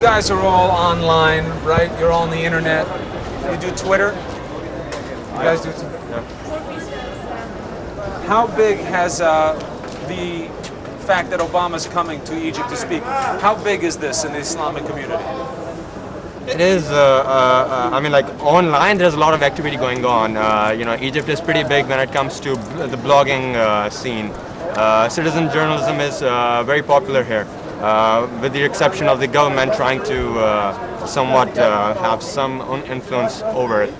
You guys are all online, right? You're all on the internet. You do Twitter? You guys do? Yeah. How big has the fact that Obama's coming to Egypt to speak, how big is this in the Islamic community? It is. I mean, like online, there's a lot of activity going on. Egypt is pretty big when it comes to the blogging scene. Citizen journalism is very popular here, with the exception of the government trying to somewhat have some influence over it.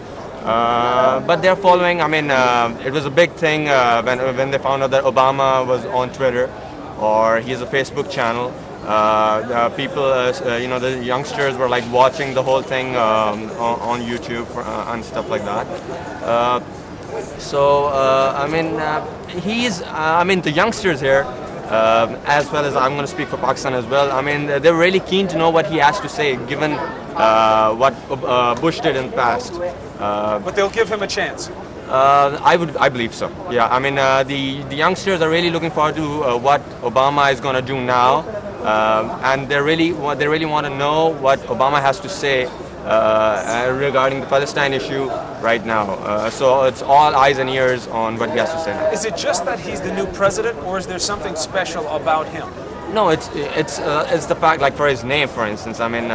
But they're following. I mean, it was a big thing when they found out that Obama was on Twitter, or he has a Facebook channel. The youngsters were like watching the whole thing on YouTube and stuff like that. The youngsters here, as well as I'm going to speak for Pakistan as well. I mean, they're really keen to know what he has to say, given what Bush did in the past. But they'll give him a chance. I believe so. Yeah, I mean, the youngsters are really looking forward to what Obama is going to do now, and they really want to know what Obama has to say regarding the Palestine issue right now. So it's all eyes and ears on what he has to say now. Is it just that he's the new president, or is there something special about him? No, it's the fact, like for his name, for instance. I mean,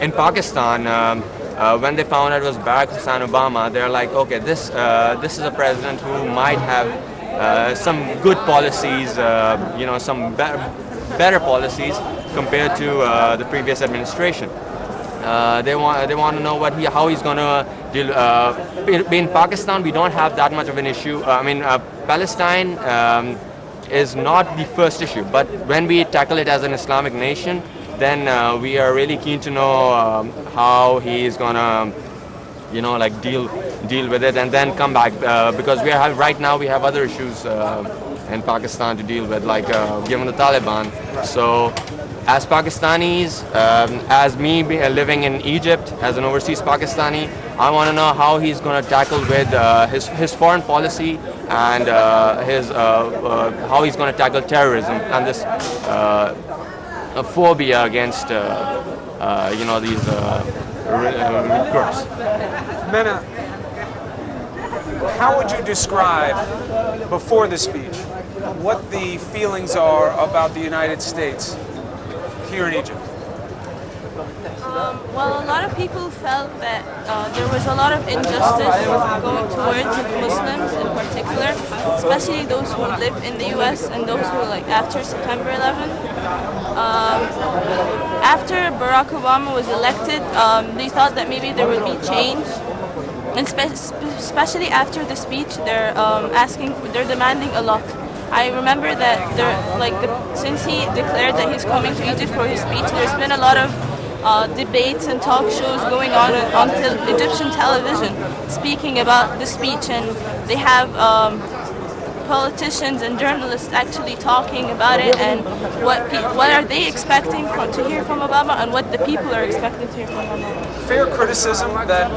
in Pakistan. When they found out it was Barack Hussein Obama, they're like, okay, this is a president who might have some good policies, some better policies compared to the previous administration. They want to know how he's going to deal. In Pakistan, we don't have that much of an issue. Palestine is not the first issue, but when we tackle it as an Islamic nation, then we are really keen to know how he is gonna, deal with it, and then come back because right now we have other issues in Pakistan to deal with, like given the Taliban. So, as Pakistanis, as me living in Egypt as an overseas Pakistani, I want to know how he's gonna tackle with his foreign policy and how he's gonna tackle terrorism and this. A phobia against these groups. Mena, how would you describe, before the speech, what the feelings are about the United States here in Egypt? Well, a lot of people felt that there was a lot of injustice going towards Muslims in particular, especially those who live in the U.S. and those who after September 11. After Barack Obama was elected, they thought that maybe there would be change, and especially after the speech, they're demanding a lot. I remember that since he declared that he's coming to Egypt for his speech, there's been a lot of debates and talk shows going on Egyptian television speaking about the speech, and they have politicians and journalists actually talking about it and what are they expecting to hear from Obama and what the people are expecting to hear from Obama. Fair criticism that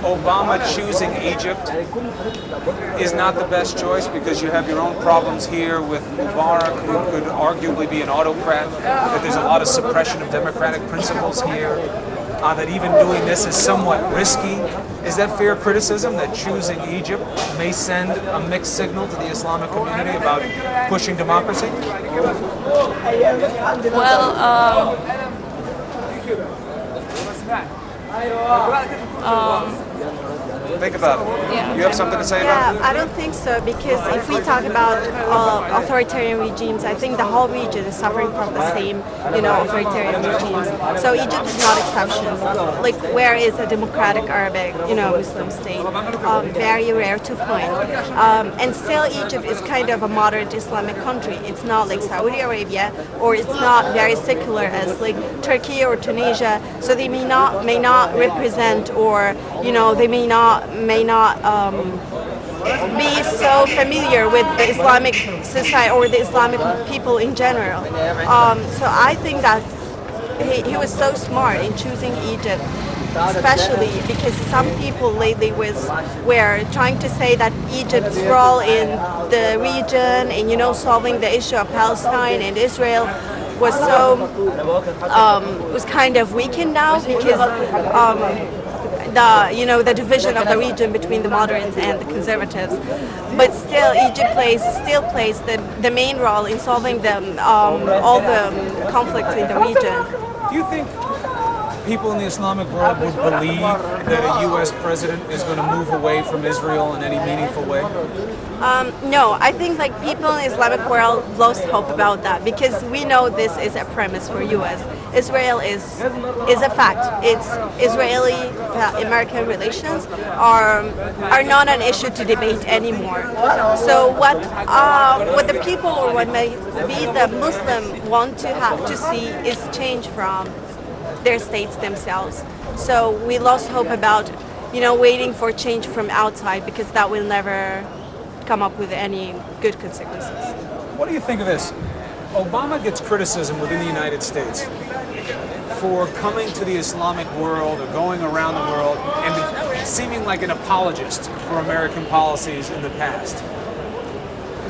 Obama choosing Egypt is not the best choice because you have your own problems here with Mubarak, who could arguably be an autocrat, that there's a lot of suppression of democratic principles here, that even doing this is somewhat risky. Is that fair criticism, that choosing Egypt may send a mixed signal to the Islamic community about pushing democracy? Think about it. Yeah. You have something to say about it? Yeah, I don't think so, because if we talk about authoritarian regimes, I think the whole region is suffering from the same, authoritarian regimes. So Egypt is not exception. Like, where is a democratic Arabic, Muslim state? Very rare to find. And still, Egypt is kind of a moderate Islamic country. It's not like Saudi Arabia, or it's not very secular as like Turkey or Tunisia. So they may not represent, or they may not be so familiar with the Islamic society or the Islamic people in general. So I think that he was so smart in choosing Egypt, especially because some people lately were trying to say that Egypt's role in the region and solving the issue of Palestine and Israel was kind of weakened now because the division of the region between the moderates and the conservatives. But still, Egypt still plays the main role in solving all the conflicts in the region. Do you think people in the Islamic world would believe that a U.S. president is going to move away from Israel in any meaningful way? No, I think like people in the Islamic world lost hope about that because we know this is a premise for U.S. Israel is a fact. It's Israeli-American relations are not an issue to debate anymore. So what the people or what may be the Muslim want to see is change from their states themselves. So we lost hope about waiting for change from outside because that will never come up with any good consequences. What do you think of this? Obama gets criticism within the United States for coming to the Islamic world or going around the world and seeming like an apologist for American policies in the past.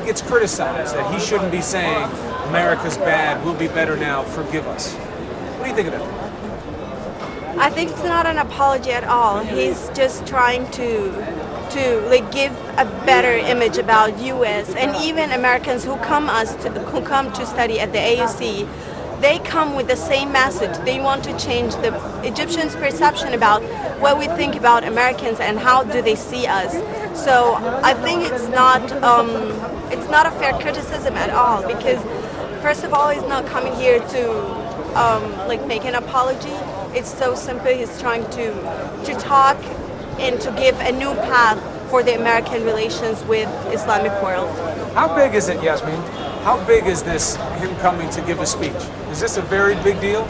He gets criticized that he shouldn't be saying America's bad, we'll be better now, forgive us. What do you think of that? I think it's not an apology at all. He's just trying to give a better image about U.S. and even Americans who come to study at the AUC. They come with the same message. They want to change the Egyptians' perception about what we think about Americans and how do they see us. So I think it's not a fair criticism at all because first of all, he's not coming here to make an apology. It's so simple. He's trying to talk and to give a new path for the American relations with Islamic world. How big is it, Yasmin? How big is this, him coming to give a speech? Is this a very big deal?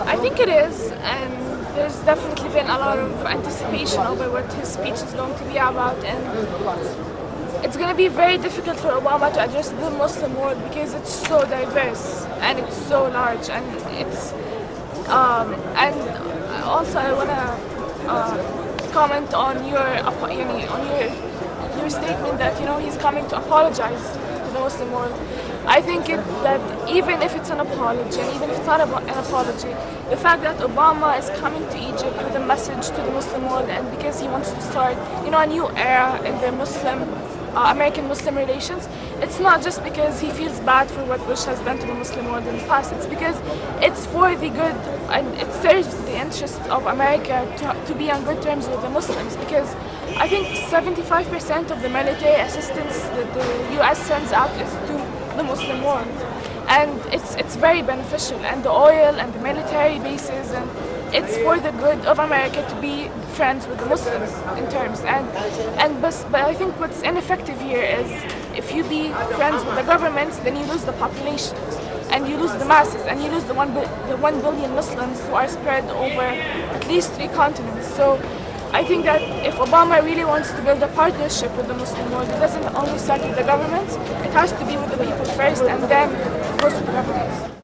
I think it is, and there's definitely been a lot of anticipation over what his speech is going to be about, and it's going to be very difficult for Obama to address the Muslim world because it's so diverse and it's so large, and it's and also I want to comment on your statement that he's coming to apologize to the Muslim world. I think that even if it's an apology, and even if it's not an apology, the fact that Obama is coming to Egypt with a message to the Muslim world, and because he wants to start, a new era in the American-Muslim relations, it's not just because he feels bad for what Bush has done to the Muslim world in the past. It's because it's for the good, and it serves the interests of America to be on good terms with the Muslims. Because I think 75% of the military assistance that the U.S. sends out is to the Muslim world, and it's very beneficial. And the oil and the military bases, and it's for the good of America to be friends with the Muslims in terms. But I think what's ineffective here is if you be friends with the governments, then you lose the populations, and you lose the masses, and you lose the 1 billion Muslims who are spread over at least 3 continents. So I think that if Obama really wants to build a partnership with the Muslim world, it doesn't only start with the governments, it has to be with the people first and then goes to the governments.